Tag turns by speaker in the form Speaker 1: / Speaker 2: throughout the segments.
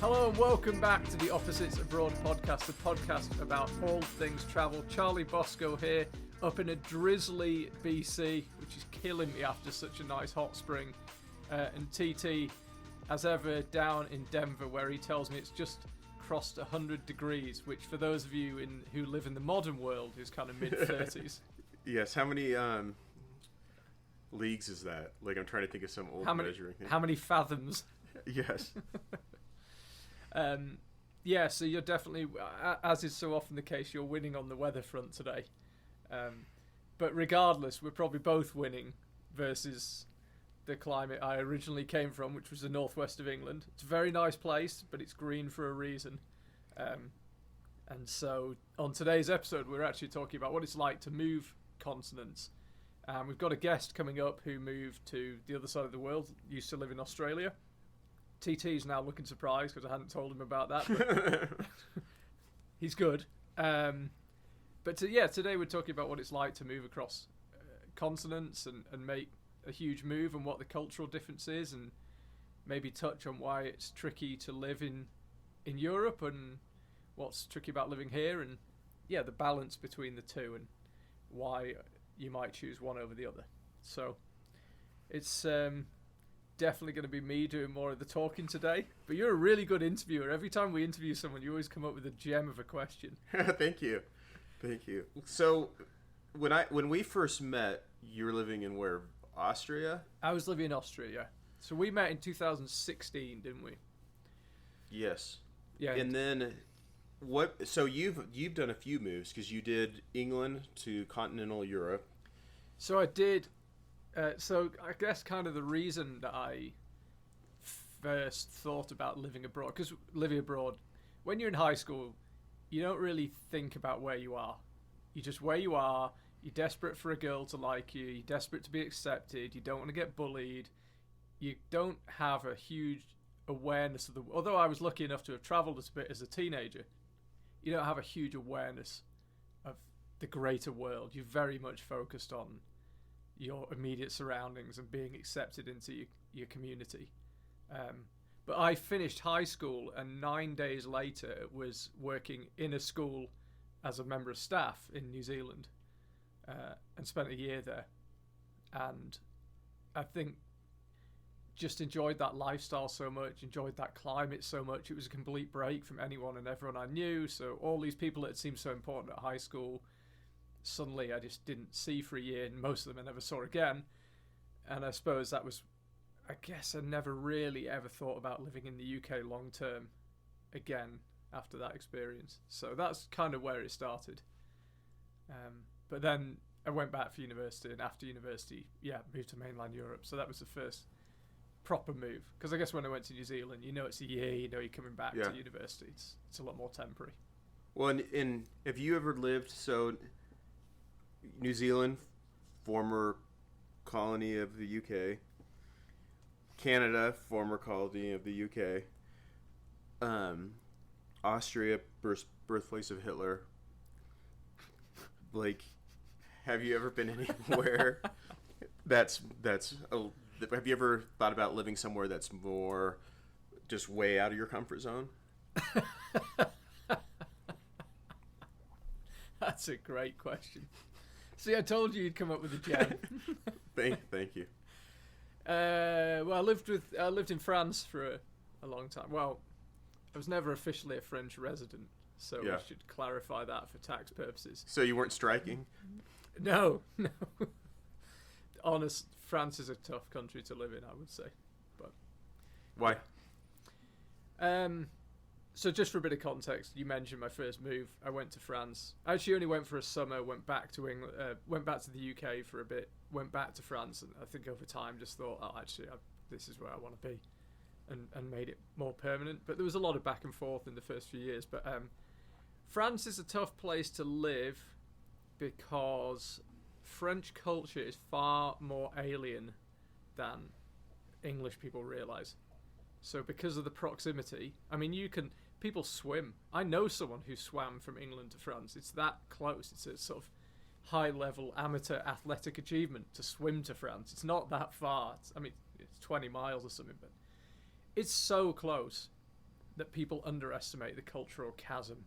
Speaker 1: Hello and welcome back to the Opposites Abroad podcast, a podcast about all things travel. Charlie Bosco here, up in a drizzly BC, which is killing me after such a nice hot spring. And TT, as ever, down in Denver, where he tells me it's just crossed 100 degrees, which for those of you who live in the modern world is kind of mid-30s.
Speaker 2: Yes, how many leagues is that? Like, I'm trying to think of some old measuring thing.
Speaker 1: How many fathoms?
Speaker 2: Yes.
Speaker 1: Yeah, so you're definitely, as is so often the case, you're winning on the weather front today. But regardless, we're probably both winning versus the climate I originally came from, which was the northwest of England. It's a very nice place, but it's green for a reason. And so on today's episode, we're actually talking about what it's like to move continents. We've got a guest coming up who moved to the other side of the world, used to live in Australia. TT's now looking surprised because I hadn't told him about that. But he's good. Today we're talking about what it's like to move across continents and make a huge move and what the cultural difference is, and maybe touch on why it's tricky to live in Europe and what's tricky about living here, and the balance between the two and why you might choose one over the other. So it's definitely going to be me doing more of the talking today, but you're a really good interviewer. Every time we interview someone, you always come up with a gem of a question.
Speaker 2: Thank you. So when we first met, you were living in where? Austria?
Speaker 1: I was living in Austria, yeah. So we met in 2016, didn't we?
Speaker 2: Yes.
Speaker 1: Yeah.
Speaker 2: And then what? So you've done a few moves because you did England to continental Europe.
Speaker 1: So I did. So I guess kind of the reason that I first thought about living abroad, because living abroad, when you're in high school, you don't really think about where you are. You're just where you are. You're desperate for a girl to like you. You're desperate to be accepted. You don't want to get bullied. You don't have a huge awareness of the... Although I was lucky enough to have travelled a bit as a teenager, you don't have a huge awareness of the greater world. You're very much focused on your immediate surroundings and being accepted into your community. But I finished high school, and 9 days later was working in a school as a member of staff in New Zealand. And spent a year there, and I think just enjoyed that lifestyle so much, enjoyed that climate so much. It was a complete break from anyone and everyone I knew, so all these people that seemed so important at high school, suddenly I just didn't see for a year, and most of them I never saw again. And I suppose that was, I guess I never really ever thought about living in the UK long term again after that experience. So that's kind of where it started. But then I went back for university, and after university, moved to mainland Europe. So that was the first proper move. Because I guess when I went to New Zealand, it's a year, you're coming back to university. It's a lot more temporary.
Speaker 2: Well, and have you ever lived, so New Zealand, former colony of the UK, Canada, former colony of the UK, Austria, birthplace of Hitler. Like, have you ever been anywhere have you ever thought about living somewhere that's more just way out of your comfort zone?
Speaker 1: That's a great question. See, I told you you'd come up with a gem.
Speaker 2: Thank you.
Speaker 1: Well, I lived in France for a long time. Well, I was never officially a French resident, so we should clarify that for tax purposes.
Speaker 2: So you weren't striking?
Speaker 1: No. Honest, France is a tough country to live in, I would say. But
Speaker 2: why?
Speaker 1: So just for a bit of context, you mentioned my first move. I went to France. I actually only went for a summer. Went back to England. Went back to the UK for a bit. Went back to France, and I think over time just thought, this is where I want to be, and made it more permanent. But there was a lot of back and forth in the first few years. But France is a tough place to live because French culture is far more alien than English people realise. So because of the proximity, people swim. I know someone who swam from England to France. It's that close. It's a sort of high-level amateur athletic achievement to swim to France. It's not that far. It's 20 miles or something, but it's so close. that people underestimate the cultural chasm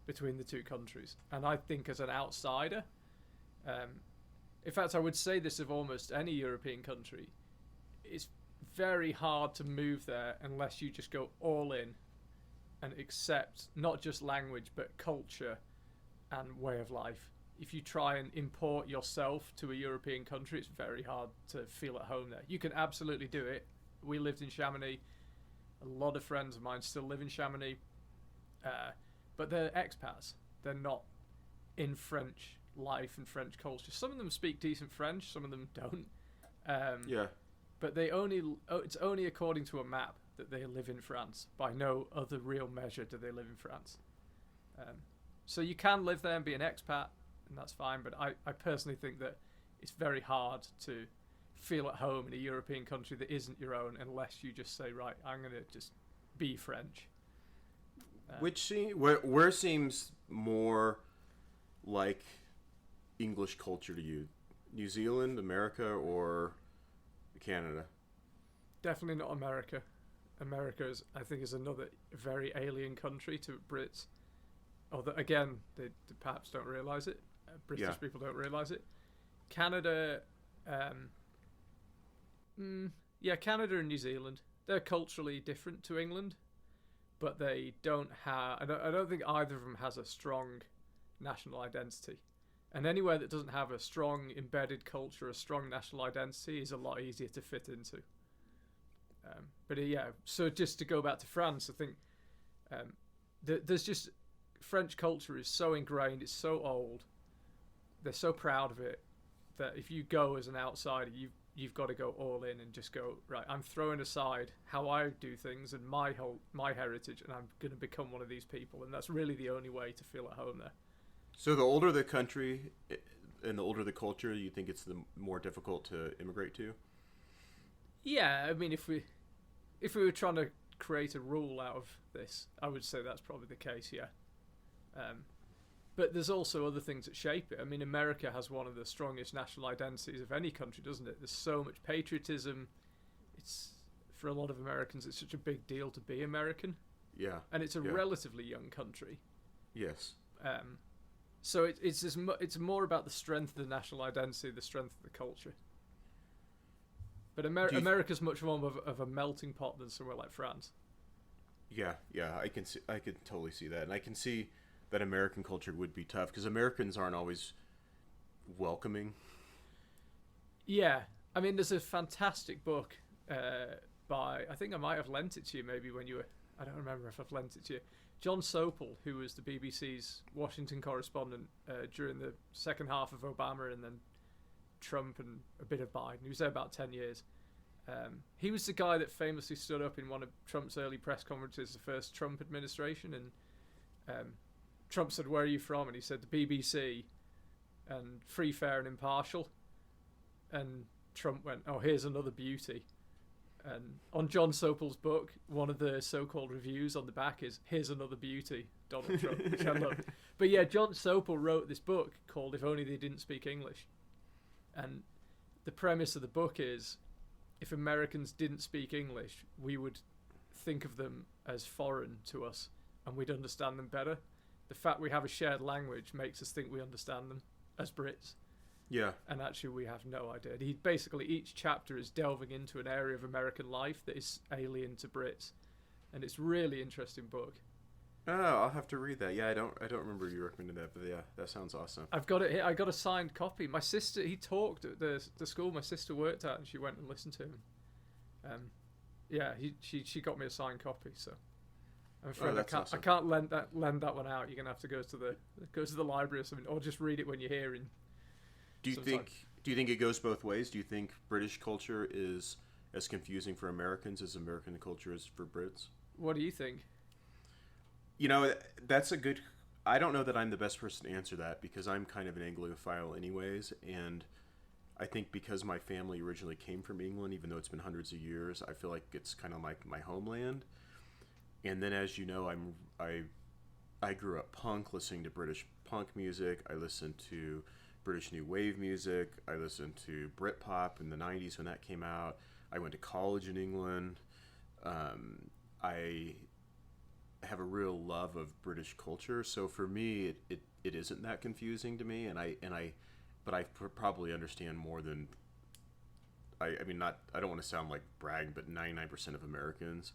Speaker 1: between the two countries. And I think as an outsider, in fact, I would say this of almost any European country, it's very hard to move there unless you just go all in and accept not just language but culture and way of life. If you try and import yourself to a European country, it's very hard to feel at home there. You can absolutely do it. We lived in Chamonix. A lot of friends of mine still live in Chamonix, but they're expats. They're not in French life and French culture. Some of them speak decent French, some of them don't.
Speaker 2: Yeah.
Speaker 1: But it's only according to a map that they live in France. By no other real measure do they live in France. So you can live there and be an expat, and that's fine. But I personally think that it's very hard to feel at home in a European country that isn't your own unless you just say, right, I'm going to just be French.
Speaker 2: Where seems more like English culture to you? New Zealand, America, or Canada?
Speaker 1: Definitely not America. America I think is another very alien country to Brits. Although again, they perhaps don't realise it. British people don't realise it. Canada, Canada and New Zealand. They're culturally different to England, but they don't have. I don't think either of them has a strong national identity. And anywhere that doesn't have a strong embedded culture, a strong national identity, is a lot easier to fit into. So just to go back to France, I think there's just French culture is so ingrained, it's so old, they're so proud of it, that if you go as an outsider, you've got to go all in and just go, right, I'm throwing aside how I do things and my heritage, and I'm going to become one of these people. And that's really the only way to feel at home there.
Speaker 2: So the older the country and the older the culture, you think it's the more difficult to immigrate to?
Speaker 1: Yeah, I mean, if we were trying to create a rule out of this, I would say that's probably the case, yeah. But there's also other things that shape it. I mean, America has one of the strongest national identities of any country, doesn't it? There's so much patriotism. It's, for a lot of Americans, it's such a big deal to be American.
Speaker 2: Yeah.
Speaker 1: And it's a relatively young country.
Speaker 2: Yes.
Speaker 1: So it's more about the strength of the national identity, the strength of the culture. But America's much more of a melting pot than somewhere like France.
Speaker 2: Yeah, I can totally see that, and I can see that American culture would be tough because Americans aren't always welcoming.
Speaker 1: Yeah, I mean, there's a fantastic book by, I think I might have lent it to you maybe when you were, I don't remember if I've lent it to you, John Sopel, who was the BBC's Washington correspondent during the second half of Obama and then Trump and a bit of Biden. He was there about 10 years. He was the guy that famously stood up in one of Trump's early press conferences, the first Trump administration, and Trump said, "Where are you from?" And he said, "The BBC," and "Free, fair and impartial." And Trump went, "Oh, here's another beauty." And on John Sopel's book, one of the so-called reviews on the back is, "Here's another beauty, Donald Trump," which I love. But yeah, John Sopel wrote this book called "If Only They Didn't Speak English." And the premise of the book is, if Americans didn't speak English, we would think of them as foreign to us and we'd understand them better. The fact we have a shared language makes us think we understand them as Brits.
Speaker 2: Yeah.
Speaker 1: And actually we have no idea. Each chapter is delving into an area of American life that is alien to Brits. And it's a really interesting book.
Speaker 2: Oh, I'll have to read that. Yeah, I don't remember you recommending that, but yeah, that sounds awesome.
Speaker 1: I've got it here. I got a signed copy. My sister, he talked at the school my sister worked at, and she went and listened to him. She got me a signed copy, so I'm afraid I can't lend that one out. You're gonna have to go to the library or something, or just read it when you're here.
Speaker 2: Do you think it goes both ways? Do you think British culture is as confusing for Americans as American culture is for Brits?
Speaker 1: What do you think?
Speaker 2: You know, that's a good... I don't know that I'm the best person to answer that because I'm kind of an Anglophile anyways, and I think because my family originally came from England, even though it's been hundreds of years, I feel like it's kind of like my homeland. And then, as you know, I grew up punk, listening to British punk music. I listened to British New Wave music. I listened to Britpop in the 90s when that came out. I went to college in England. have a real love of British culture. So for me, it isn't that confusing to me, but I probably understand more than I mean, not I don't want to sound like bragging, but 99% of Americans,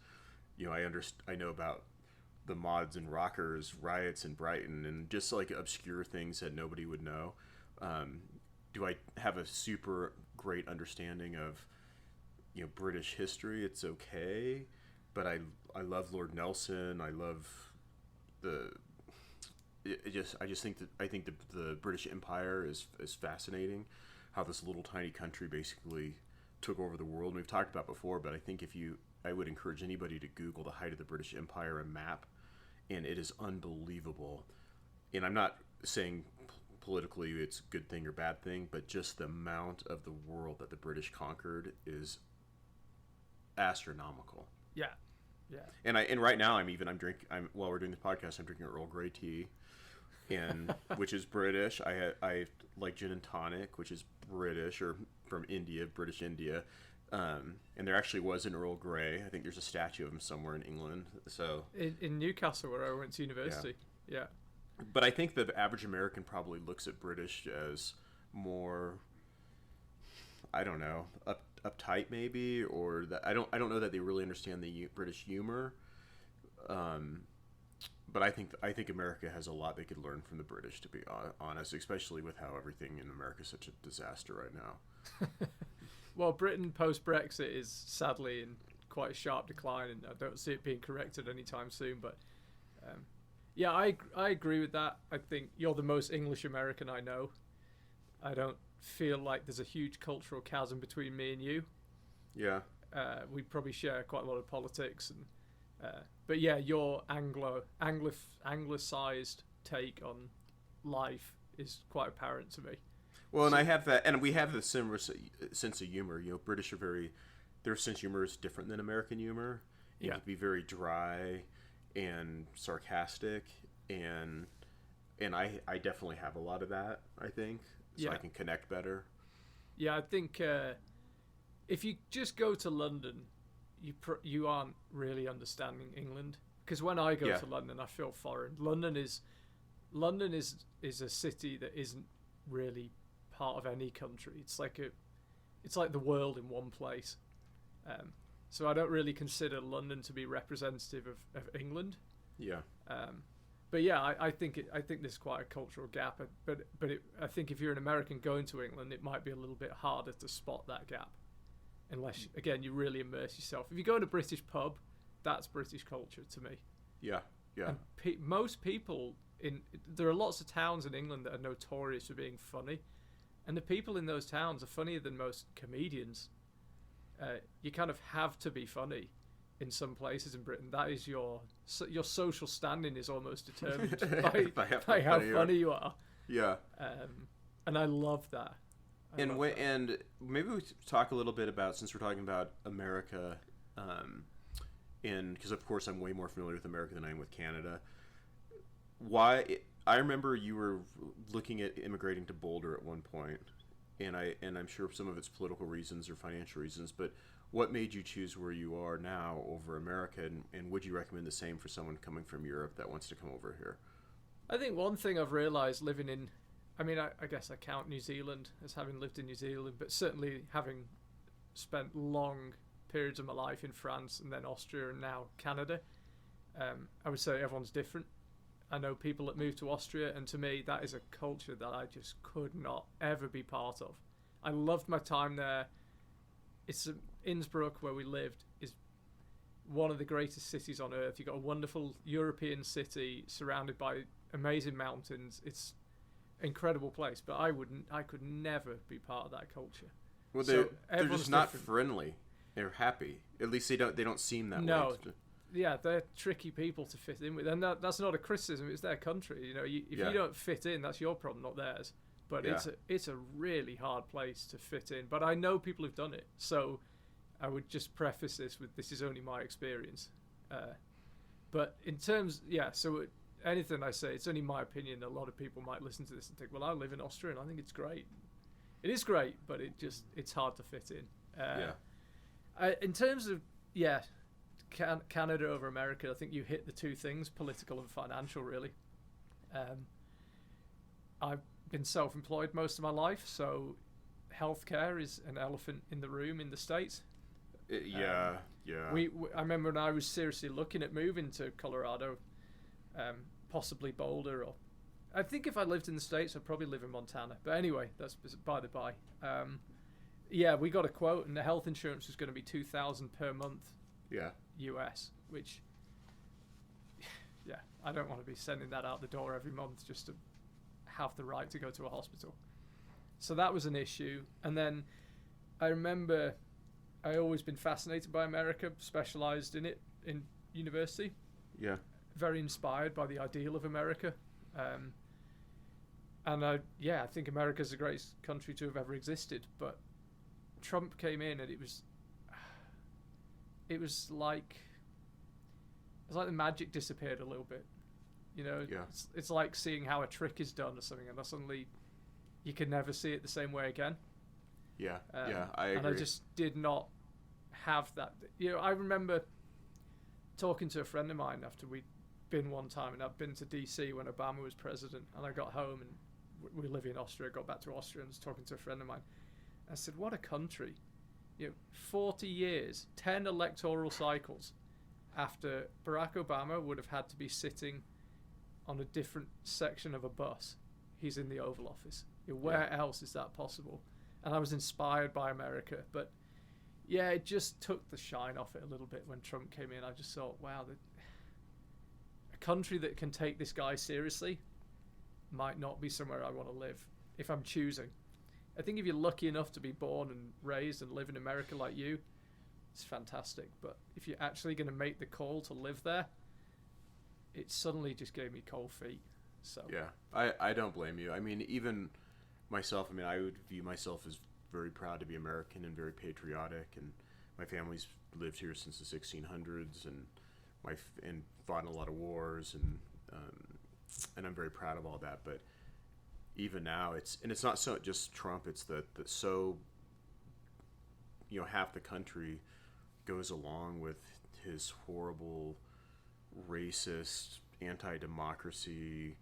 Speaker 2: I know about the mods and rockers riots in Brighton and just like obscure things that nobody would know. Do I have a super great understanding of British history? It's okay, but I love Lord Nelson. I love the I just think that I think the British Empire is fascinating. How this little tiny country basically took over the world. And we've talked about before, but I think I would encourage anybody to Google the height of the British Empire and map, and it is unbelievable. And I'm not saying politically it's a good thing or bad thing, but just the amount of the world that the British conquered is astronomical.
Speaker 1: Yeah, yeah.
Speaker 2: And right now I'm while we're doing the podcast, I'm drinking Earl Grey tea, and which is British. I like gin and tonic, which is British or from India, British India. And there actually was an Earl Grey. I think there's a statue of him somewhere in England. So
Speaker 1: in Newcastle, where I went to university. Yeah.
Speaker 2: But I think the average American probably looks at British as more, I don't know, uptight maybe, or that I don't know that they really understand the British humor. But I think America has a lot they could learn from the British, to be honest, especially with how everything in America is such a disaster right now.
Speaker 1: Well, Britain post-Brexit is sadly in quite a sharp decline, and I don't see it being corrected anytime soon. But yeah, I agree with that. I think you're the most English American I know. I don't feel like there's a huge cultural chasm between me and you.
Speaker 2: Yeah.
Speaker 1: We probably share quite a lot of politics, and but yeah, your anglicized take on life is quite apparent to me.
Speaker 2: Well, and I have that, and we have the similar sense of humor. British their sense of humor is different than American humor. It can be very dry and sarcastic, and I definitely have a lot of that, I think, so I can connect better.
Speaker 1: Yeah, I think if you just go to London, you aren't really understanding England, because when I go to London, I feel foreign. London is a city that isn't really part of any country. It's like the world in one place. So I don't really consider London to be representative of England.
Speaker 2: Yeah.
Speaker 1: But yeah, I think there's quite a cultural gap. But I think if you're an American going to England, it might be a little bit harder to spot that gap, unless again you really immerse yourself. If you go to a British pub, that's British culture to me.
Speaker 2: Yeah. Yeah.
Speaker 1: And most people there are lots of towns in England that are notorious for being funny, and the people in those towns are funnier than most comedians. You kind of have to be funny in some places in Britain. That is your social standing is almost determined by how funny you are.
Speaker 2: Yeah.
Speaker 1: And I love that.
Speaker 2: And maybe we talk a little bit about, since we're talking about America, and because of course I'm way more familiar with America than I am with Canada. I remember you were looking at immigrating to Boulder at one point, and I'm sure some of it's political reasons or financial reasons, but what made you choose where you are now over America, and would you recommend the same for someone coming from Europe that wants to come over here?
Speaker 1: I think one thing I've realised living in, I guess I count New Zealand as having lived in New Zealand, but certainly having spent long periods of my life in France and then Austria and now Canada, I would say everyone's different. I know people that move to Austria, and to me that is a culture that I just could not ever be part of. I loved my time there. It's Innsbruck, where we lived, is one of the greatest cities on earth. You've got a wonderful European city surrounded by amazing mountains. It's an incredible place, but I could never be part of that culture.
Speaker 2: Well, they're just not friendly. They're happy. At least they don't seem that way.
Speaker 1: No. Yeah, they're tricky people to fit in with, and that's not a criticism. It's their country. If you don't fit in, that's your problem, not theirs. But it's a really hard place to fit in. But I know people who've done it, so I would just preface this with this is only my experience. But in terms, so anything I say, it's only my opinion. A lot of people might listen to this and think, well, I live in Austria and I think it's great. It is great, but it's hard to fit in. In terms of Canada over America, I think you hit the two things, political and financial, really. I've been self-employed most of my life, so healthcare is an elephant in the room in the States.
Speaker 2: Yeah.
Speaker 1: I remember when I was seriously looking at moving to Colorado, possibly Boulder, or I think if I lived in the States, I'd probably live in Montana. But anyway, that's by the by. Yeah, we got a quote, and the health insurance was going to be $2,000 per month.
Speaker 2: Yeah.
Speaker 1: US, which, yeah, I don't want to be sending that out the door every month just to have the right to go to a hospital. So that was an issue. And then I remember I always been fascinated by America, specialized in it in university.
Speaker 2: Yeah.
Speaker 1: Very inspired by the ideal of America. And I think America's the greatest country to have ever existed. But Trump came in, and it was like the magic disappeared a little bit. You know,
Speaker 2: Yeah.
Speaker 1: It's like seeing how a trick is done or something, and suddenly you can never see it the same way again.
Speaker 2: Yeah. I agree.
Speaker 1: And I just did not have that. You know, I remember talking to a friend of mine after we'd been one time, and I'd been to DC when Obama was president, and I got home, and we live in Austria. I got back to Austria and was talking to a friend of mine. I said, "What a country! You know, 40 years, 10 electoral cycles after Barack Obama would have had to be sitting on a different section of a bus. He's in the Oval Office. You know, where else is that possible?" And I was inspired by America, but yeah, it just took the shine off it a little bit when Trump came in. I just thought, wow, a country that can take this guy seriously might not be somewhere I want to live if I'm choosing. I think if you're lucky enough to be born and raised and live in America like you, it's fantastic. But if you're actually going to make the call to live there, it suddenly just gave me cold feet. So
Speaker 2: yeah, I don't blame you. I mean, even myself, I mean, I would view myself as very proud to be American and very patriotic, and my family's lived here since the 1600s, and and fought in a lot of wars, and I'm very proud of all that. But even now, it's not so just Trump. It's that so, you know, half the country goes along with his horrible, racist, anti-democracy,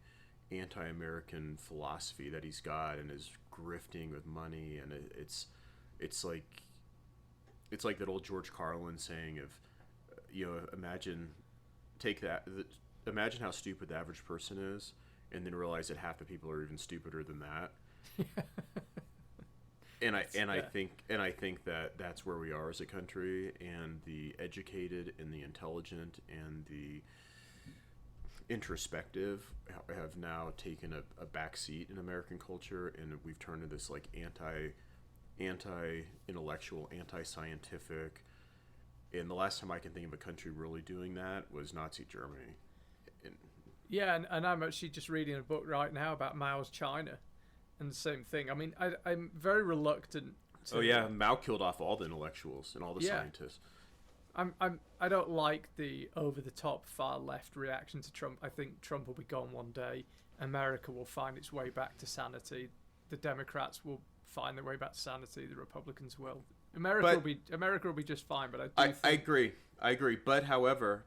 Speaker 2: anti-American philosophy that he's got, and is grifting with money, and it's like that old George Carlin saying of, you know, imagine how stupid the average person is, and then realize that half the people are even stupider than that. I think that that's where we are as a country, and the educated and the intelligent and the introspective have now taken a back seat in American culture, and we've turned to this like anti-intellectual, anti-scientific. And the last time I can think of a country really doing that was Nazi Germany.
Speaker 1: And I'm actually just reading a book right now about Mao's China, and the same thing. I mean, I'm very reluctant to...
Speaker 2: Oh yeah, Mao killed off all the intellectuals and all the scientists.
Speaker 1: I don't like the over-the-top far-left reaction to Trump. I think Trump will be gone one day. America will find its way back to sanity. The Democrats will find their way back to sanity. The Republicans will. America will be just fine. But I
Speaker 2: agree. But however,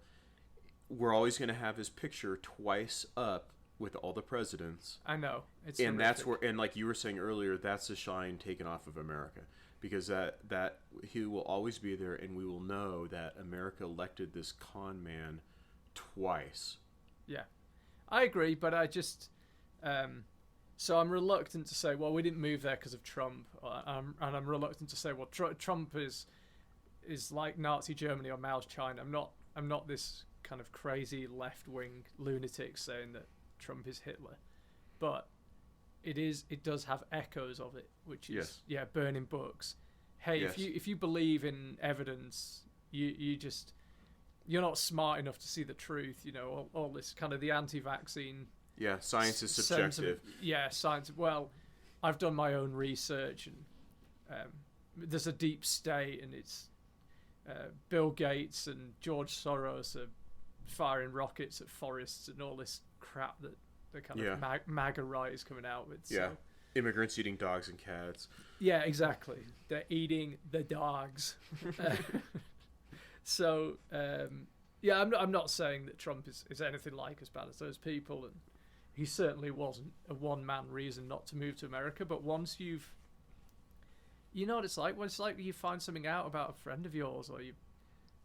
Speaker 2: we're always going to have his picture twice up with all the presidents.
Speaker 1: I know. It's
Speaker 2: and
Speaker 1: horrific.
Speaker 2: That's where, and like you were saying earlier, that's the shine taken off of America, because that he will always be there, and we will know that America elected this con man twice.
Speaker 1: Yeah, I agree, but I just so I'm reluctant to say, well, we didn't move there because of Trump, and I'm reluctant to say, well, Trump is like Nazi Germany or Mao's China. I'm not this kind of crazy left-wing lunatic saying that Trump is Hitler, but it does have echoes of it, which is burning books. Hey, if you believe in evidence, you're not smart enough to see the truth. You know, all this kind of the anti-vaccine.
Speaker 2: Yeah, science is subjective.
Speaker 1: Science. Well, I've done my own research, and there's a deep state, and it's Bill Gates and George Soros are firing rockets at forests and all this crap that the kind of MAGA right is coming out with.
Speaker 2: Yeah,
Speaker 1: so.
Speaker 2: Immigrants eating dogs and cats.
Speaker 1: Yeah, exactly. They're eating the dogs. So yeah, I'm not saying that Trump is anything like as bad as those people, and he certainly wasn't a one-man reason not to move to America. But once you know what it's like. When it's like you find something out about a friend of yours, or you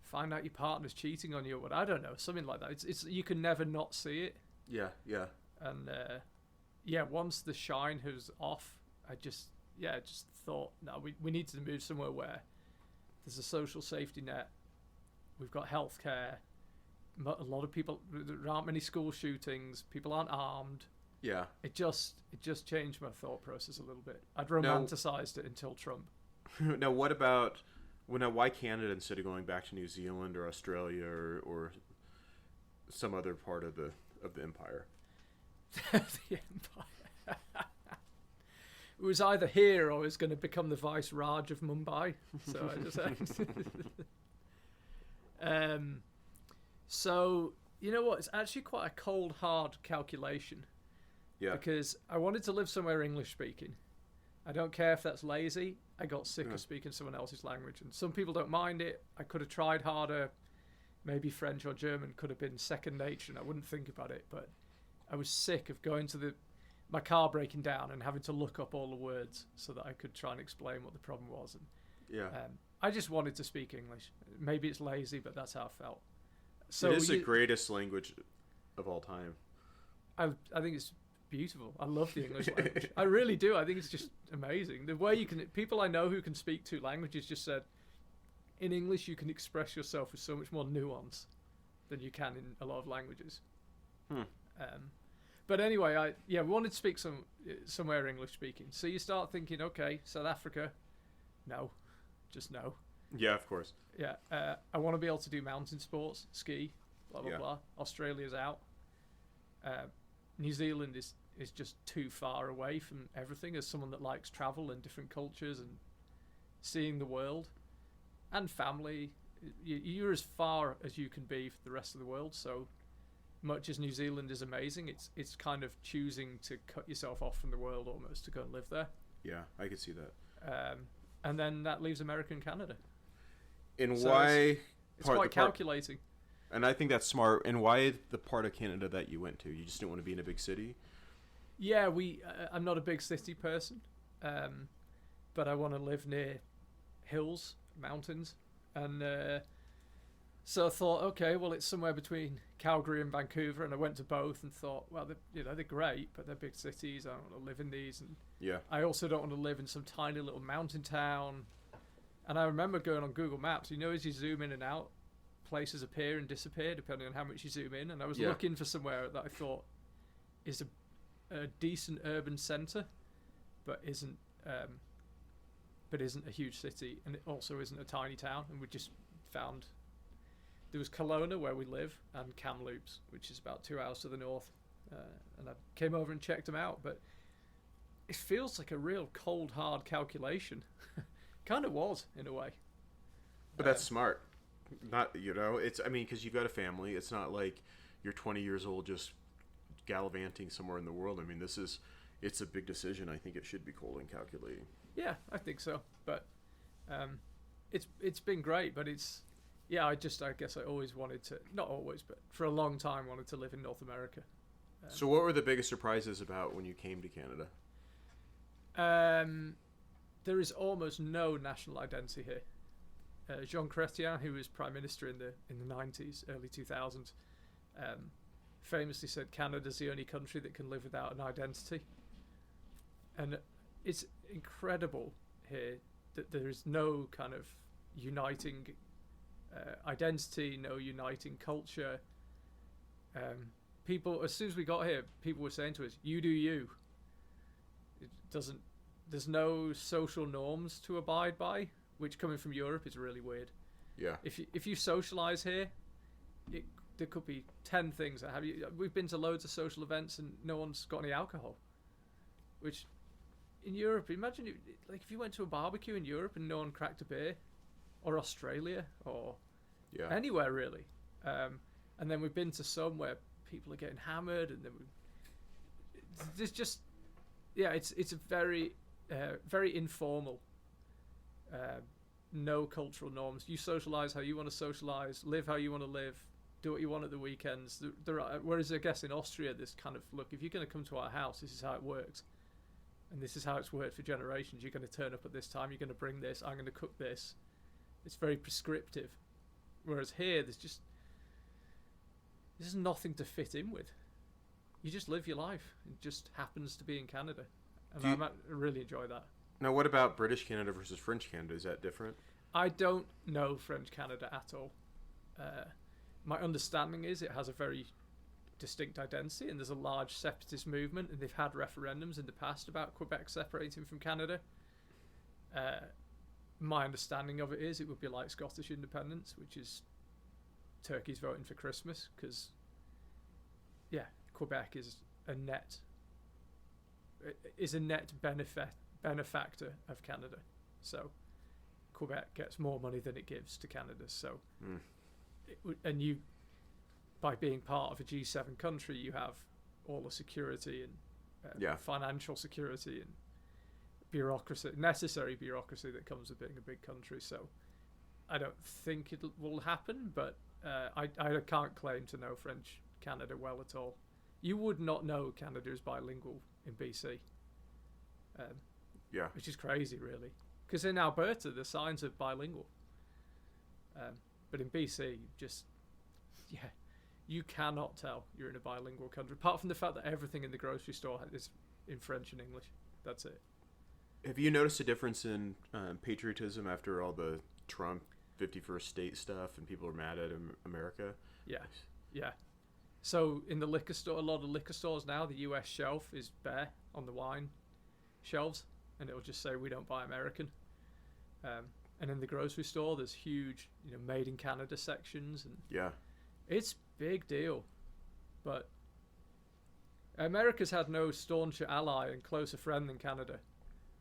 Speaker 1: find out your partner's cheating on you, or what, I don't know, something like that. It's you can never not see it.
Speaker 2: Yeah, yeah.
Speaker 1: And yeah, once the shine was off, I just thought, no, we need to move somewhere where there's a social safety net. We've got healthcare. A lot of people, there aren't many school shootings. People aren't armed.
Speaker 2: Yeah.
Speaker 1: It just changed my thought process a little bit. I'd romanticized it until Trump.
Speaker 2: Now, what about why Canada instead of going back to New Zealand or Australia or some other part of the empire?
Speaker 1: The empire. It was either here or it was going to become the Vice Raj of Mumbai. So I just. So you know what? It's actually quite a cold, hard calculation.
Speaker 2: Yeah.
Speaker 1: Because I wanted to live somewhere English speaking. I don't care if that's lazy. I got sick of speaking someone else's language, and some people don't mind it. I could have tried harder. Maybe French or German could have been second nature, and I wouldn't think about it. But I was sick of going to my car breaking down and having to look up all the words so that I could try and explain what the problem was. And
Speaker 2: yeah.
Speaker 1: I just wanted to speak English. Maybe it's lazy, but that's how I felt. So
Speaker 2: it is the greatest language of all time.
Speaker 1: I think it's beautiful. I love the English language. I really do. I think it's just amazing. The way people I know who can speak two languages just said, in English you can express yourself with so much more nuance than you can in a lot of languages. But anyway, we wanted to speak somewhere English speaking. So you start thinking, okay, South Africa, no, just no.
Speaker 2: Yeah, of course.
Speaker 1: Yeah, I want to be able to do mountain sports, ski, blah blah blah. Australia's out. New Zealand is just too far away from everything. As someone that likes travel and different cultures and seeing the world and family, you're as far as you can be for the rest of the world. So much as New Zealand is amazing, it's kind of choosing to cut yourself off from the world almost to go and live there.
Speaker 2: Yeah, I could see that.
Speaker 1: And then that leaves America and Canada.
Speaker 2: And
Speaker 1: so
Speaker 2: why?
Speaker 1: It's quite calculating.
Speaker 2: And I think that's smart. And why the part of Canada that you went to? You just didn't want to be in a big city?
Speaker 1: Yeah, I'm not a big city person, but I want to live near hills, mountains, and so I thought, okay, well, it's somewhere between Calgary and Vancouver, and I went to both and thought, well, they're great, but they're big cities. I don't want to live in these, and
Speaker 2: yeah, I
Speaker 1: also don't want to live in some tiny little mountain town. And I remember going on Google Maps. As you zoom in and out, places appear and disappear depending on how much you zoom in. And I was looking for somewhere that I thought is a decent urban centre, but isn't a huge city, and it also isn't a tiny town. And we just found there was Kelowna where we live, and Kamloops, which is about 2 hours to the north. And I came over and checked them out, but it feels like a real cold, hard calculation. Kind of was in a way,
Speaker 2: but that's smart. Not it's because you've got a family. It's not like you're 20 years old just gallivanting somewhere in the world. It's a big decision. I think it should be cold and calculating.
Speaker 1: Yeah, I think so. But it's been great. But I guess I always wanted to, not always, but for a long time wanted to live in North America.
Speaker 2: So what were the biggest surprises about when you came to Canada?
Speaker 1: There is almost no national identity here. Jean Chrétien, who was Prime Minister in the 90s, early 2000s, famously said Canada's the only country that can live without an identity. And it's incredible here that there is no kind of uniting identity, no uniting culture. People, as soon as we got here, people were saying to us, "You do you." There's no social norms to abide by, which coming from Europe is really weird.
Speaker 2: Yeah.
Speaker 1: If you socialize here, there could be 10 things that have you. We've been to loads of social events and no one's got any alcohol. Which, in Europe, imagine if you went to a barbecue in Europe and no one cracked a beer, or Australia, or anywhere really. And then we've been to some where people are getting hammered, and then there's just it's a very very informal no cultural norms. You socialize how you want to socialize, live how you want to live, do what you want at the weekends. Whereas I guess in Austria, this kind of, look, if you're going to come to our house, this is how it works. And this is how it's worked for generations. You're going to turn up at this time. You're going to bring this. I'm going to cook this. It's very prescriptive. Whereas here, there's nothing to fit in with. You just live your life. It just happens to be in Canada. And I really enjoy that.
Speaker 2: Now, what about British Canada versus French Canada? Is that different?
Speaker 1: I don't know French Canada at all. My understanding is it has a very distinct identity, and there's a large separatist movement, and they've had referendums in the past about Quebec separating from Canada. My understanding of it is it would be like Scottish independence, which is turkeys voting for Christmas, because Quebec is a net benefactor of Canada. So Quebec gets more money than it gives to Canada. So and by being part of a G7 country, you have all the security and financial security and necessary bureaucracy that comes with being a big country. So I don't think it will happen, but I can't claim to know French Canada well at all. You would not know Canada is bilingual in BC. Which is crazy, really. Because in Alberta, the signs are bilingual. But in BC, you cannot tell you're in a bilingual country, apart from the fact that everything in the grocery store is in French and English. That's it.
Speaker 2: Have you noticed a difference in patriotism after all the Trump 51st state stuff and people are mad at America?
Speaker 1: Yeah. So in the liquor store, a lot of liquor stores now, the US shelf is bare on the wine shelves, and it'll just say, we don't buy American. And in the grocery store, there's huge, made in Canada sections. And it's big deal. But America's had no stauncher ally and closer friend than Canada.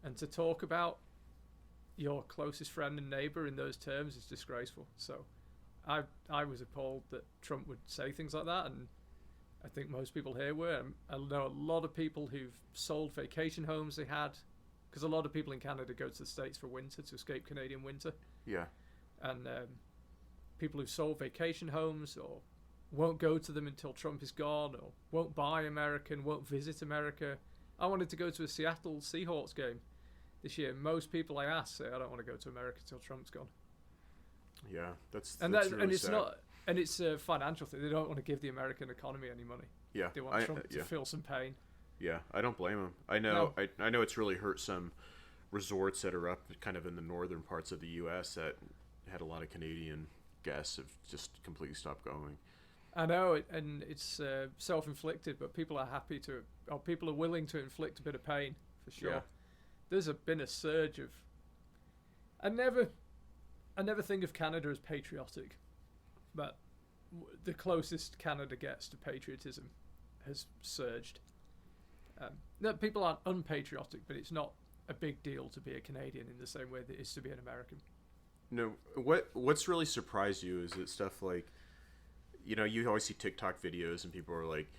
Speaker 1: And to talk about your closest friend and neighbor in those terms is disgraceful. So I was appalled that Trump would say things like that, and I think most people here were. I know a lot of people who've sold vacation homes they had, because a lot of people in Canada go to the States for winter to escape Canadian winter. Yeah. And people who've sold vacation homes or won't go to them until Trump is gone, or won't buy American, won't visit America. I wanted to go to a Seattle Seahawks game this year. Most people I ask say, I don't want to go to America until Trump's gone.
Speaker 2: Yeah, that's
Speaker 1: really and it's
Speaker 2: sad.
Speaker 1: It's a financial thing. They don't want to give the American economy any money. Yeah, they want Trump to feel some pain.
Speaker 2: Yeah, I don't blame him. I know. No. I know it's really hurt some resorts that are up kind of in the northern parts of the U.S. that had a lot of Canadian guests have just completely stopped going.
Speaker 1: I know, and it's self-inflicted, but people are people are willing to inflict a bit of pain for sure. Yeah. There's been a surge of. I never think of Canada as patriotic, but the closest Canada gets to patriotism has surged. No, people aren't unpatriotic, but it's not a big deal to be a Canadian in the same way that it is to be an American.
Speaker 2: No, what's really surprised you is that stuff like, you always see TikTok videos and people are like,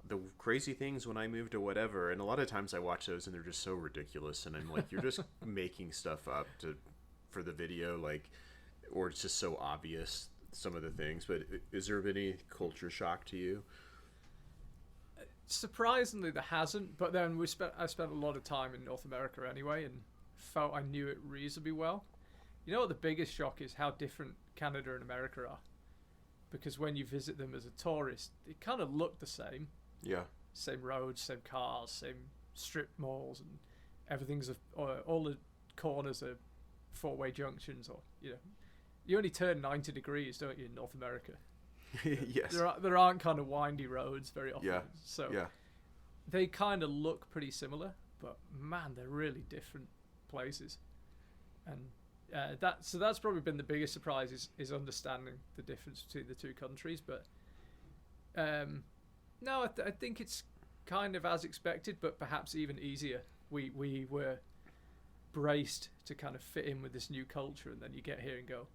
Speaker 2: the crazy things when I moved to whatever, and a lot of times I watch those and they're just so ridiculous, and I'm like, you're just making stuff up for the video, like, or it's just so obvious, some of the things. But is there been any culture shock to you?
Speaker 1: Surprisingly, there hasn't. But then I spent a lot of time in North America anyway, and felt I knew it reasonably well. You know what the biggest shock is? How different Canada and America are. Because when you visit them as a tourist, they kind of look the same. Yeah. Same roads, same cars, same strip malls, and everything's all the corners are four-way junctions, or you only turn 90 degrees, don't you, in North America? Yes. There aren't kind of windy roads very often. Yeah. So they kind of look pretty similar, but man, they're really different places. And that's probably been the biggest surprise is understanding the difference between the two countries. But no, I think it's kind of as expected, but perhaps even easier. We were braced to kind of fit in with this new culture, and then you get here and go,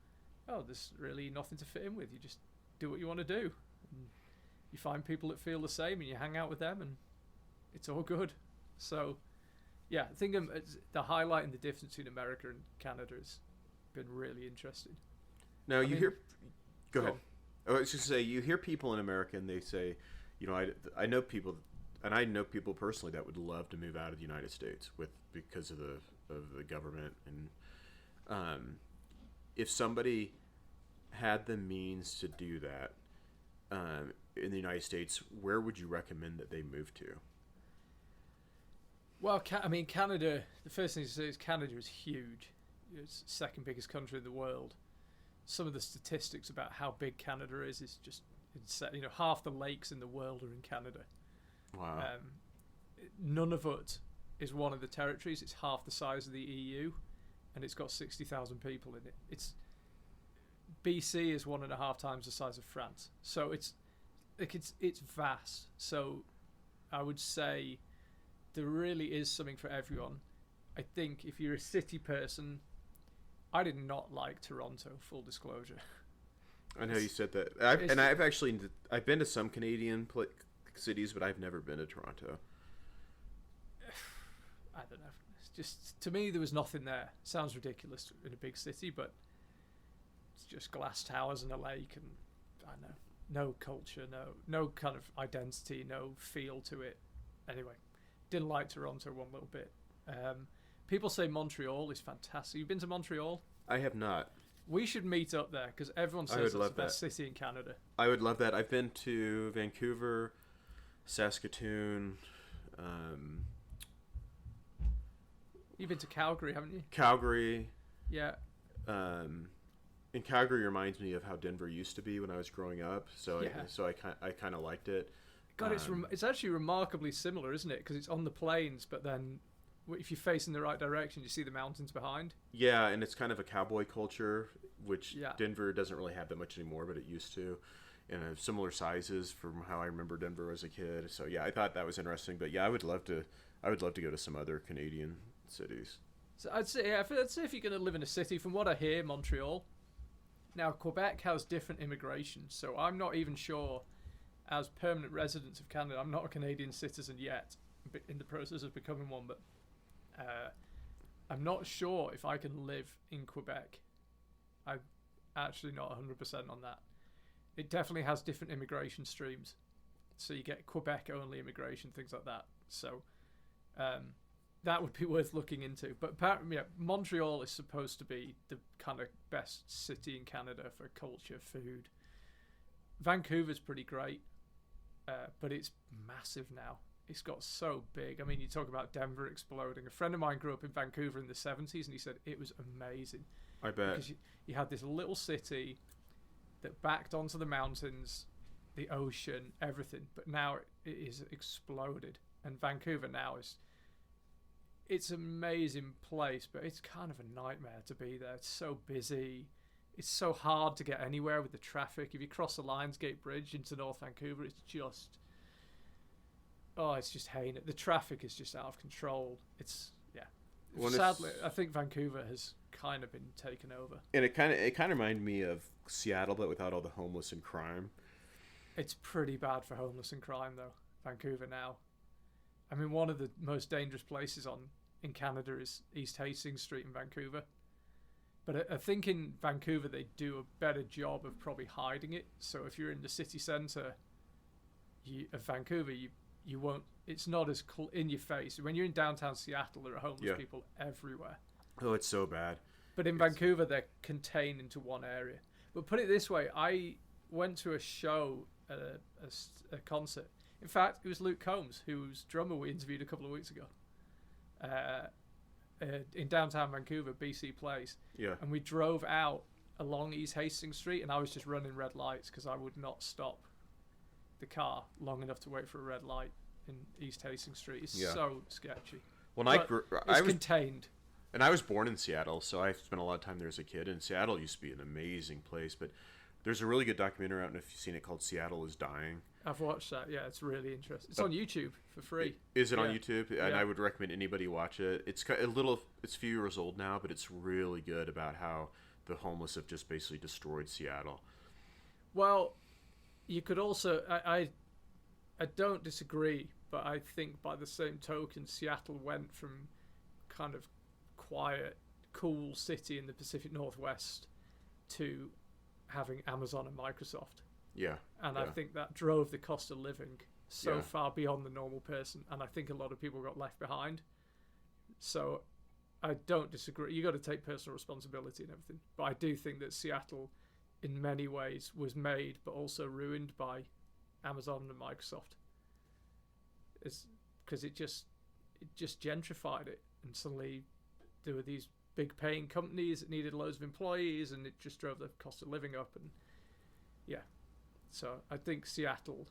Speaker 1: oh, there's really nothing to fit in with. You just do what you want to do. And you find people that feel the same, and you hang out with them, and it's all good. So, yeah, I think the highlight and the difference between America and Canada is been really interesting.
Speaker 2: Now you hear. Go ahead.
Speaker 1: on.
Speaker 2: I was just say you hear people in America and they say, I know people, and I know people personally that would love to move out of the United States because of the government, and if somebody had the means to do that in the United States, where would you recommend that they move to?
Speaker 1: Well, Canada. The first thing to say is Canada is huge. It's the second biggest country in the world. Some of the statistics about how big Canada is just insane. Half the lakes in the world are in Canada.
Speaker 2: Wow.
Speaker 1: None of it is one of the territories. It's half the size of the EU, and it's got 60,000 people in it. BC is 1.5 times the size of France, so it's vast. So I would say there really is something for everyone. I think if you're a city person, I did not like Toronto. Full disclosure.
Speaker 2: I know you said that. I've been to some Canadian cities, but I've never been to Toronto.
Speaker 1: I don't know. It's just, to me, there was nothing there. Sounds ridiculous in a big city, but it's just glass towers and a lake, and I don't know, no culture, no kind of identity, no feel to it. Anyway, didn't like Toronto one little bit. People say Montreal is fantastic. You've been to Montreal?
Speaker 2: I have not.
Speaker 1: We should meet up there because everyone says it's the best city in Canada.
Speaker 2: I would love that. I've been to Vancouver, Saskatoon.
Speaker 1: You've been to Calgary, haven't you?
Speaker 2: Calgary.
Speaker 1: Yeah.
Speaker 2: And Calgary reminds me of how Denver used to be when I was growing up. So I kind of liked it.
Speaker 1: God, it's actually remarkably similar, isn't it? Because it's on the plains, but then if you face in the right direction, you see the mountains behind.
Speaker 2: Yeah, and it's kind of a cowboy culture, which Denver doesn't really have that much anymore, but it used to. And similar sizes from how I remember Denver as a kid. So yeah, I thought that was interesting. But yeah, I would love to go to some other Canadian cities.
Speaker 1: So I'd say if you're going to live in a city, from what I hear, Montreal. Now Quebec has different immigration, so I'm not even sure. As permanent residents of Canada, I'm not a Canadian citizen yet. I'm in the process of becoming one, but I'm not sure if I can live in Quebec. I'm actually not 100% on that. It definitely has different immigration streams. So you get Quebec-only immigration, things like that. So that would be worth looking into. But apparently, Montreal is supposed to be the kind of best city in Canada for culture, food. Vancouver's pretty great, but it's massive now. It's got so big. I mean, you talk about Denver exploding. A friend of mine grew up in Vancouver in the 70s, and he said it was amazing.
Speaker 2: I bet.
Speaker 1: Because you had this little city that backed onto the mountains, the ocean, everything. But now it is exploded. And Vancouver now it's an amazing place, but it's kind of a nightmare to be there. It's so busy. It's so hard to get anywhere with the traffic. If you cross the Lionsgate Bridge into North Vancouver, it's just heinous. The traffic is just out of control. Sadly, I think Vancouver has kind of been taken over.
Speaker 2: And it kind of reminded me of Seattle, but without all the homeless and crime.
Speaker 1: It's pretty bad for homeless and crime, though. Vancouver now. I mean, one of the most dangerous places in Canada is East Hastings Street in Vancouver. But I think in Vancouver they do a better job of probably hiding it. So if you're in the city centre of Vancouver, you won't. It's not as in your face. When you're in downtown Seattle, there are homeless people everywhere.
Speaker 2: Oh, it's so bad.
Speaker 1: But in Vancouver, they're contained into one area. But put it this way, I went to a show, a concert. In fact, it was Luke Combs, whose drummer we interviewed a couple of weeks ago. In downtown Vancouver, BC Place. Yeah. And we drove out along East Hastings Street, and I was just running red lights because I would not stop the car long enough to wait for a red light in East Hastings Street. It's so sketchy.
Speaker 2: Well,
Speaker 1: I was contained.
Speaker 2: And I was born in Seattle, so I spent a lot of time there as a kid. And Seattle used to be an amazing place, but there's a really good documentary out, and if you've seen it, called "Seattle is Dying."
Speaker 1: I've watched that. Yeah, it's really interesting. It's on YouTube for free.
Speaker 2: Is it on YouTube? And I would recommend anybody watch it. It's a few years old now, but it's really good about how the homeless have just basically destroyed Seattle.
Speaker 1: Well, you could also I don't disagree, but I think by the same token, Seattle went from kind of quiet, cool city in the Pacific Northwest to having Amazon and Microsoft.
Speaker 2: Yeah.
Speaker 1: And
Speaker 2: yeah.
Speaker 1: I think that drove the cost of living so
Speaker 2: Yeah.
Speaker 1: far beyond the normal person, and I think a lot of people got left behind. So I don't disagree. You got to take personal responsibility and everything, but I do think that Seattle, in many ways, was made but also ruined by Amazon and Microsoft. It's because it just gentrified it, and suddenly there were these big paying companies that needed loads of employees, and it just drove the cost of living up. And yeah, so I think Seattle.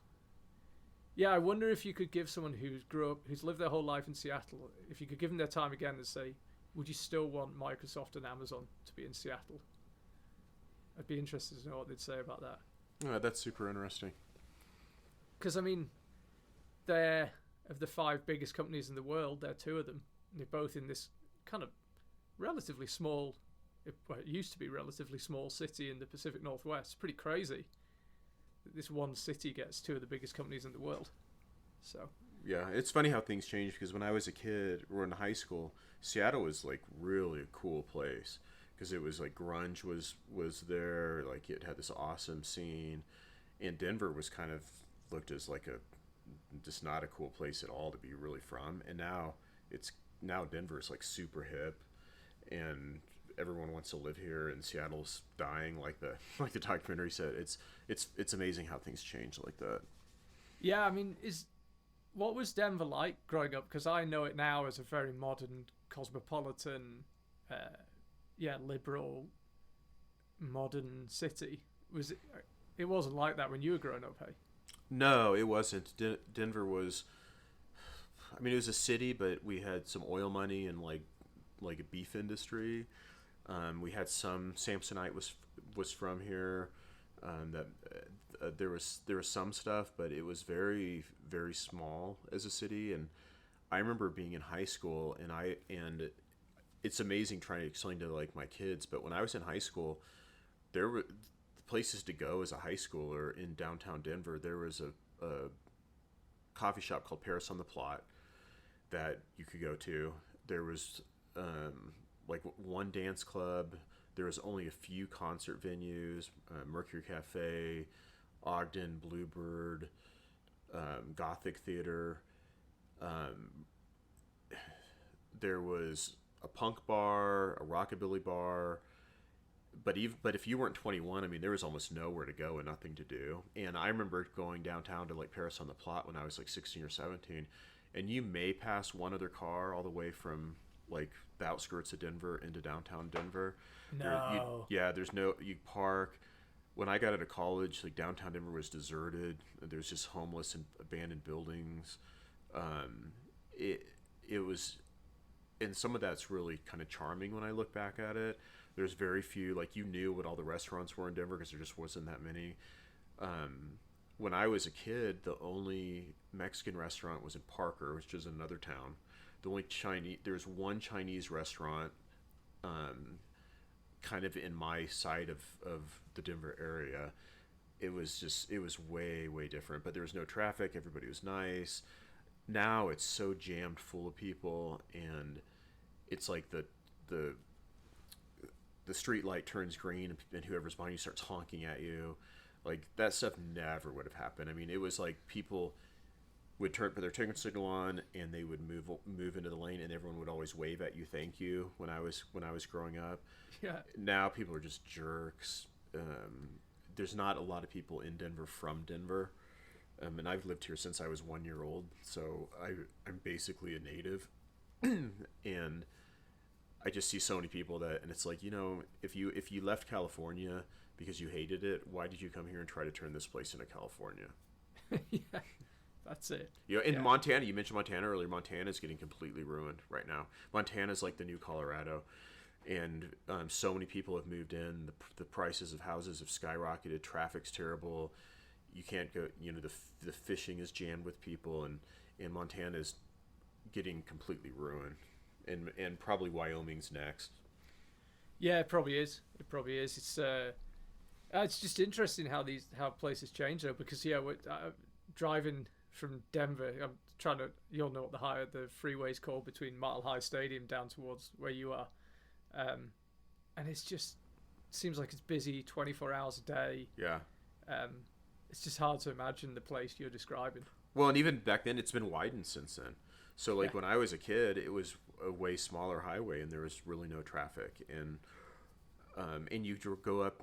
Speaker 1: Yeah, I wonder if you could give someone who's lived their whole life in Seattle, if you could give them their time again and say, would you still want Microsoft and Amazon to be in Seattle? I'd be interested to know what they'd say about that.
Speaker 2: Oh, that's super interesting.
Speaker 1: Because, I mean, they're, of the 5 biggest companies in the world, they're 2 of them. And they're both in this kind of relatively small, well, it used to be relatively small city in the Pacific Northwest. It's pretty crazy that this one city gets 2 of the biggest companies in the world. So
Speaker 2: Yeah, it's funny how things change, because when I was a kid or in high school, Seattle was like really a cool place, because it was like grunge was there, like it had this awesome scene, and Denver was kind of looked as like a just not a cool place at all to be really from. And now Denver is like super hip, and everyone wants to live here, and Seattle's dying, like the documentary said. It's amazing how things change like that.
Speaker 1: yeah, I mean, what was Denver like growing up? Because I know it now as a very modern, cosmopolitan, liberal, modern city. It wasn't like that when you were growing up, hey?
Speaker 2: No, it wasn't. Denver was, I mean, it was a city, but we had some oil money and like a beef industry. We had some Samsonite was from here. There was some stuff, but it was very, very small as a city. And I remember being in high school, and it's amazing trying to explain to like my kids, but when I was in high school, there were places to go as a high schooler in downtown Denver. There was a coffee shop called Paris on the Plot that you could go to. There was like one dance club. There was only a few concert venues: Mercury Cafe, Ogden, Bluebird, Gothic Theater. There was a punk bar, a rockabilly bar. But if you weren't 21, I mean, there was almost nowhere to go and nothing to do. And I remember going downtown to like Paris on the Plot when I was like 16 or 17, and you may pass one other car all the way from like the outskirts of Denver into downtown Denver.
Speaker 1: No.
Speaker 2: There's no, you park. When I got out of college, like downtown Denver was deserted. There's just homeless and abandoned buildings. It was, and some of that's really kind of charming when I look back at it. There's very few, like you knew what all the restaurants were in Denver because there just wasn't that many. When I was a kid, the only Mexican restaurant was in Parker, which is another town. There's one Chinese restaurant kind of in my side of the Denver area. It was way, way different, but there was no traffic. Everybody was nice. Now it's so jammed full of people, and it's like the street light turns green and whoever's behind you starts honking at you. Like that stuff never would have happened. I mean, it was like people would put their turn signal on and they would move into the lane, and everyone would always wave at you, thank you, when I was growing up.
Speaker 1: Yeah.
Speaker 2: Now people are just jerks. There's not a lot of people in Denver from Denver. And I've lived here since I was 1 year old, so I'm basically a native. And I just see so many people and it's like, if you left California because you hated it, why did you come here and try to turn this place into California?
Speaker 1: Yeah, that's it.
Speaker 2: In Montana, you mentioned Montana earlier. Montana is getting completely ruined right now. Montana is like the new Colorado, and so many people have moved in. The prices of houses have skyrocketed. Traffic's terrible. You can't go. The fishing is jammed with people, and Montana is getting completely ruined. And probably Wyoming's next.
Speaker 1: Yeah, it probably is. It's just interesting how places change though, because driving from Denver, I'm trying to, you'll know what the freeway's called between Mile High Stadium down towards where you are. and it's just seems like it's busy 24 hours a day.
Speaker 2: Yeah.
Speaker 1: Um, it's just hard to imagine the place you're describing.
Speaker 2: Well, and even back then, it's been widened since then. So, like,
Speaker 1: Yeah.
Speaker 2: when I was a kid, it was a way smaller highway, and there was really no traffic. And you go up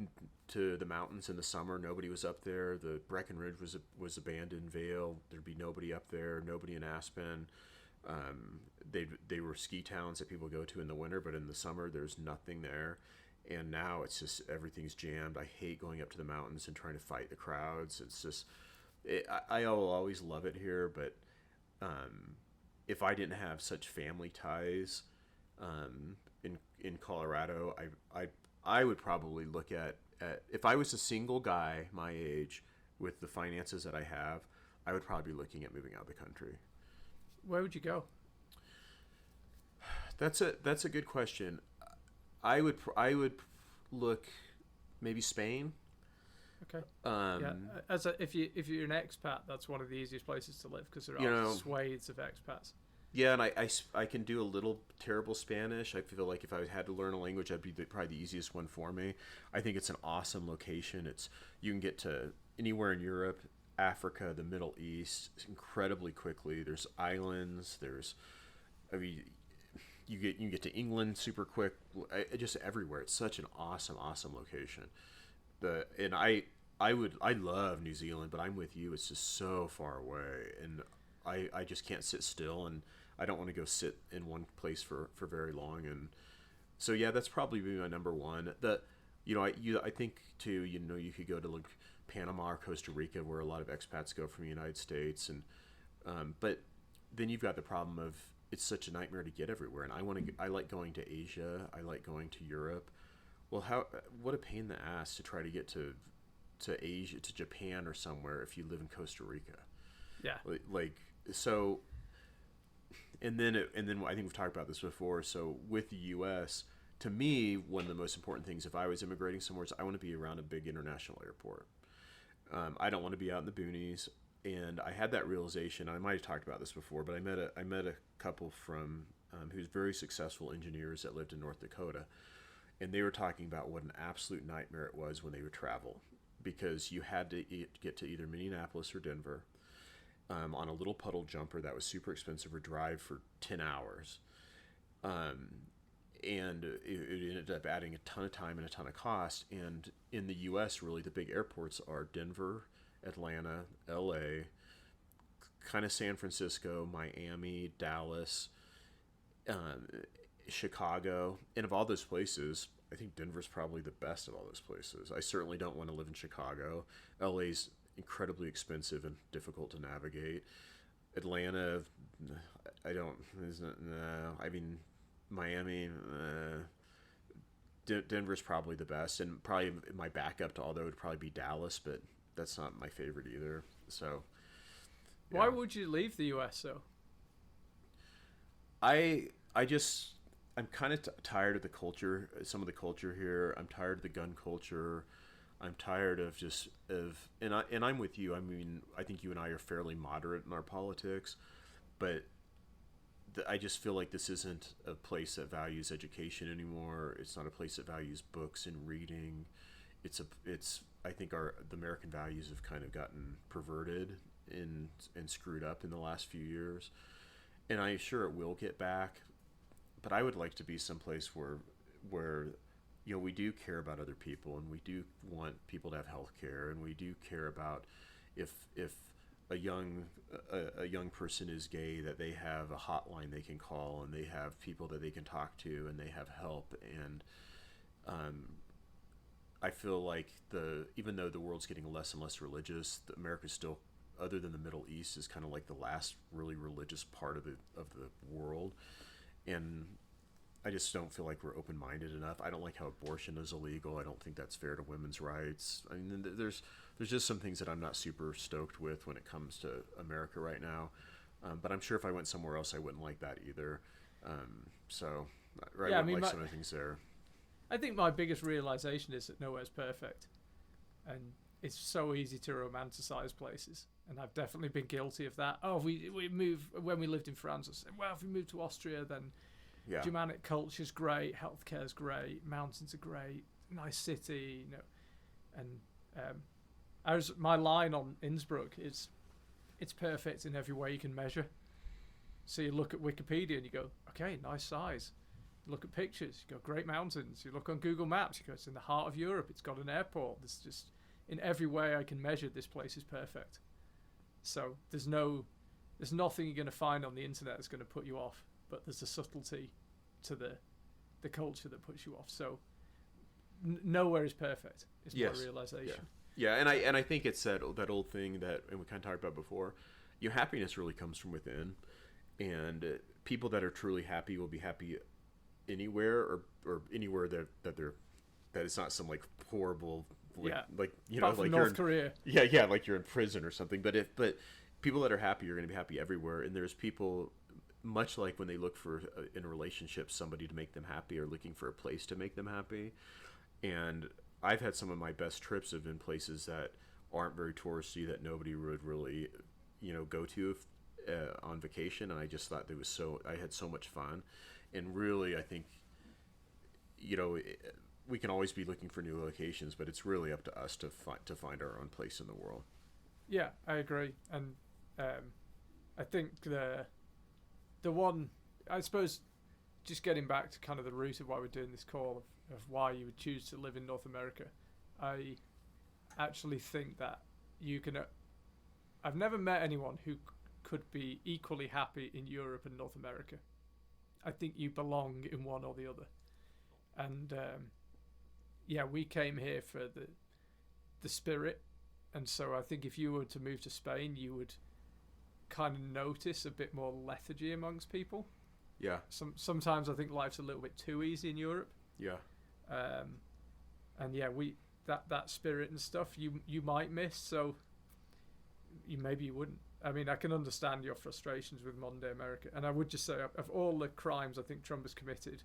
Speaker 2: to the mountains in the summer. Nobody was up there. The Breckenridge was abandoned. Vale, there'd be nobody up there. Nobody in Aspen. They were ski towns that people go to in the winter, but in the summer, there's nothing there. And now it's just everything's jammed. I hate going up to the mountains and trying to fight the crowds. It's just I will always love it here, but if I didn't have such family ties in Colorado, I would probably look at if I was a single guy my age with the finances that I have, I would probably be looking at moving out of the country.
Speaker 1: Where would you go?
Speaker 2: That's a good question. I would look maybe Spain.
Speaker 1: Okay.
Speaker 2: Yeah.
Speaker 1: If you're an expat, that's one of the easiest places to live because there are swathes of expats.
Speaker 2: Yeah, and I can do a little terrible Spanish. I feel like if I had to learn a language, that'd be probably the easiest one for me. I think it's an awesome location. You can get to anywhere in Europe, Africa, the Middle East incredibly quickly. There's islands. You can get to England super quick. Just everywhere. It's such an awesome location. I love New Zealand, but I'm with you. It's just so far away, and I just can't sit still, and I don't want to go sit in one place for very long. And so yeah, that's probably my number one. I think too. You could go to like Panama or Costa Rica, where a lot of expats go from the United States, and but then you've got the problem of it's such a nightmare to get everywhere. And I like going to Asia. I like going to Europe. Well, what a pain in the ass to try to get to Asia, to Japan or somewhere if you live in Costa Rica.
Speaker 1: Yeah.
Speaker 2: Like so. And then I think we've talked about this before. So with the U.S., to me, one of the most important things if I was immigrating somewhere is I want to be around a big international airport. I don't want to be out in the boonies. And I had that realization. I might have talked about this before, but I met a couple from who's very successful engineers that lived in North Dakota, and they were talking about what an absolute nightmare it was when they would travel, because you had to get to either Minneapolis or Denver on a little puddle jumper that was super expensive, or drive for 10 hours. And it ended up adding a ton of time and a ton of cost. And in the U.S., really, the big airports are Denver, Atlanta, L.A., kind of San Francisco, Miami, Dallas, Chicago. And of all those places, I think Denver's probably the best of all those places. I certainly don't want to live in Chicago. L.A.'s incredibly expensive and difficult to navigate. Atlanta, I mean, Miami, Denver's probably the best, and probably my backup to all that would probably be Dallas, but that's not my favorite either. So,
Speaker 1: yeah. Why would you leave the U.S. though?
Speaker 2: I'm kind of tired of the culture, some of the culture here. I'm tired of the gun culture. I'm tired of and I'm with you. I mean, I think you and I are fairly moderate in our politics, but I just feel like this isn't a place that values education anymore. It's not a place that values books and reading. I think the American values have kind of gotten perverted and screwed up in the last few years, and I'm sure it will get back. But I would like to be someplace where we do care about other people, and we do want people to have health care, and we do care about if a young person is gay, that they have a hotline they can call, and they have people that they can talk to, and they have help. And I feel like even though the world's getting less and less religious, America still, other than the Middle East, is kind of like the last really religious part of the world. And I just don't feel like we're open-minded enough. I don't like how abortion is illegal. I don't think that's fair to women's rights. I mean, there's just some things that I'm not super stoked with when it comes to America right now. But I'm sure if I went somewhere else, I wouldn't like that either. So I wouldn't like some of the things there.
Speaker 1: I think my biggest realization is that nowhere's perfect, and it's so easy to romanticize places. And I've definitely been guilty of that. Oh, we move when we lived in France. I said, well, if we move to Austria, then
Speaker 2: Yeah.
Speaker 1: Germanic culture's great, healthcare's great, mountains are great, nice city, and my line on Innsbruck is, it's perfect in every way you can measure. So you look at Wikipedia and you go, okay, nice size. You look at pictures, you go, great mountains. You look on Google Maps, you go, it's in the heart of Europe. It's got an airport. There's just, in every way I can measure, this place is perfect. So there's nothing you're going to find on the internet that's going to put you off, but there's a subtlety to the culture that puts you off. So nowhere is perfect, is my realization.
Speaker 2: Yeah, and I think it's that old thing that, and we kind of talked about before, your happiness really comes from within, and people that are truly happy will be happy anywhere or anywhere that it's not some like horrible like you know, like
Speaker 1: North Korea.
Speaker 2: Yeah, like you're in prison or something. But people that are happy are going to be happy everywhere, and there's people, much like when they look for in a relationship somebody to make them happy, or looking for a place to make them happy. And I've had some of my best trips have been places that aren't very touristy, that nobody would really, go to on vacation, and I just thought I had so much fun. And really, I think, we can always be looking for new locations, but it's really up to us to find our own place in the world.
Speaker 1: Yeah, I agree. And I think the one, I suppose, just getting back to kind of the root of why we're doing this call, of why you would choose to live in North America, I actually think that you can... I've never met anyone who could be equally happy in Europe and North America. I think you belong in one or the other. And we came here for the spirit. And so I think if you were to move to Spain, you would kind of notice a bit more lethargy amongst people.
Speaker 2: Yeah.
Speaker 1: Sometimes I think life's a little bit too easy in Europe.
Speaker 2: Yeah.
Speaker 1: And yeah, that spirit and stuff you might miss. So maybe you wouldn't. I mean, I can understand your frustrations with modern day America. And I would just say, of all the crimes I think Trump has committed,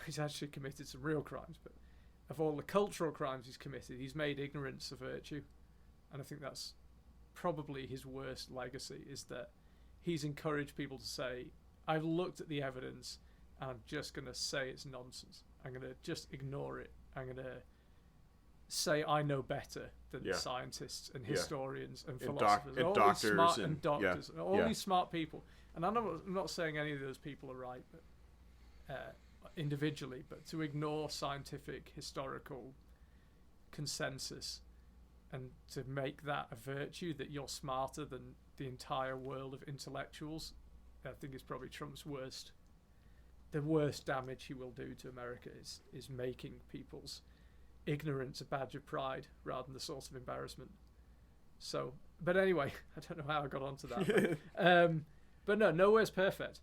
Speaker 1: he's actually committed some real crimes, but of all the cultural crimes he's committed, he's made ignorance a virtue. And I think that's probably his worst legacy, is that he's encouraged people to say, I've looked at the evidence and I'm just going to say it's nonsense. I'm going to just ignore it. I'm going to say I know better than scientists and historians and philosophers and all
Speaker 2: doctors
Speaker 1: these smart and doctors and all these smart people. And I'm not saying any of those people are right, but individually, but to ignore scientific historical consensus and to make that a virtue, that you're smarter than the entire world of intellectuals, I think is probably Trump's worst. The worst damage he will do to America is making people's ignorance a badge of pride rather than the source of embarrassment. So, but anyway, I don't know how I got onto that. But no, nowhere's perfect.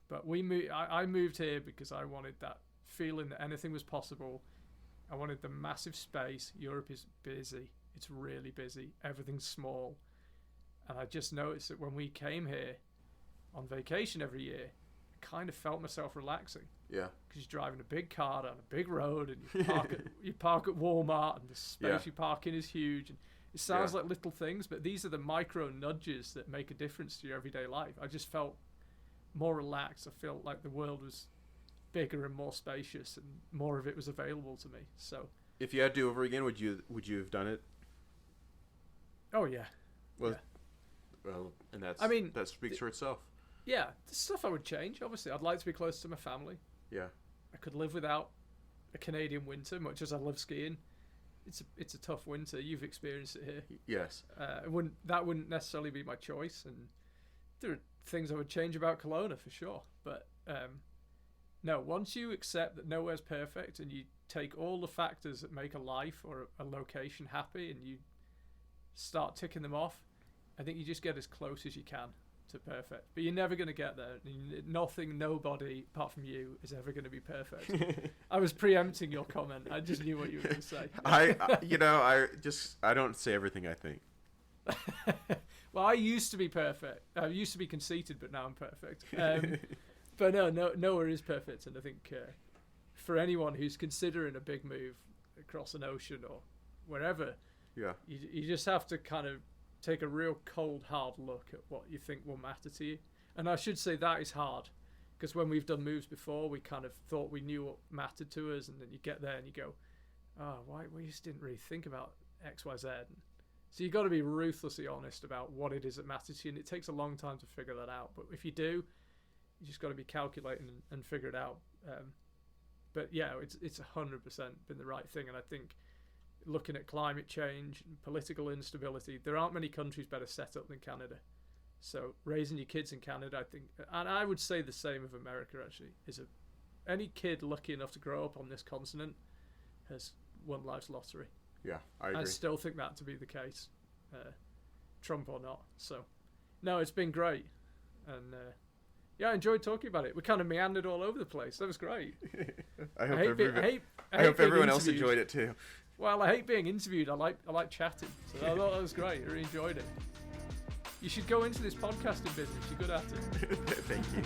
Speaker 1: But I moved here because I wanted that feeling that anything was possible. I wanted the massive space. Europe is busy. It's really busy. Everything's small. And I just noticed that when we came here on vacation every year, I kind of felt myself relaxing.
Speaker 2: Yeah.
Speaker 1: Because you're driving a big car down a big road, and you park at Walmart, and the space you park in is huge. And it sounds like little things, but these are the micro nudges that make a difference to your everyday life. I just felt more relaxed. I felt like the world was bigger and more spacious, and more of it was available to me. So,
Speaker 2: if you had to do over again, would you have done it?
Speaker 1: Oh yeah.
Speaker 2: Well, and that speaks for itself.
Speaker 1: Yeah, the stuff I would change. Obviously, I'd like to be close to my family.
Speaker 2: Yeah.
Speaker 1: I could live without a Canadian winter, much as I love skiing. It's a tough winter. You've experienced it here.
Speaker 2: Yes.
Speaker 1: That wouldn't necessarily be my choice, and there are things I would change about Kelowna for sure. But no, once you accept that nowhere's perfect, and you take all the factors that make a life or a location happy, and you start ticking them off, I think you just get as close as you can to perfect. But you're never going to get there. Nobody apart from you is ever going to be perfect. I was preempting your comment. I just knew what you were going to say.
Speaker 2: I don't say everything I think.
Speaker 1: Well, I used to be perfect. I used to be conceited, but now I'm perfect. But nowhere is perfect. And I think for anyone who's considering a big move across an ocean or wherever, you just have to kind of take a real cold, hard look at what you think will matter to you. And I should say that is hard. Because when we've done moves before, we kind of thought we knew what mattered to us, and then you get there and you go, oh, why we just didn't really think about X, Y, Z. So you've got to be ruthlessly honest about what it is that matters to you, and it takes a long time to figure that out. But if you do, you just got to be calculating and figure it out. But yeah, it's 100% been the right thing, and I think looking at climate change and political instability, there aren't many countries better set up than Canada. So raising your kids in Canada, I think, and I would say the same of America actually, any kid lucky enough to grow up on this continent has won life's lottery.
Speaker 2: Yeah, I agree.
Speaker 1: I still think that to be the case, Trump or not. So, no, it's been great, and yeah, I enjoyed talking about it. We kind of meandered all over the place. That was great.
Speaker 2: I hope everyone else enjoyed it too.
Speaker 1: Well, I hate being interviewed. I like chatting. So I thought that was great. I really enjoyed it. You should go into this podcasting business. You're good at it.
Speaker 2: Thank you.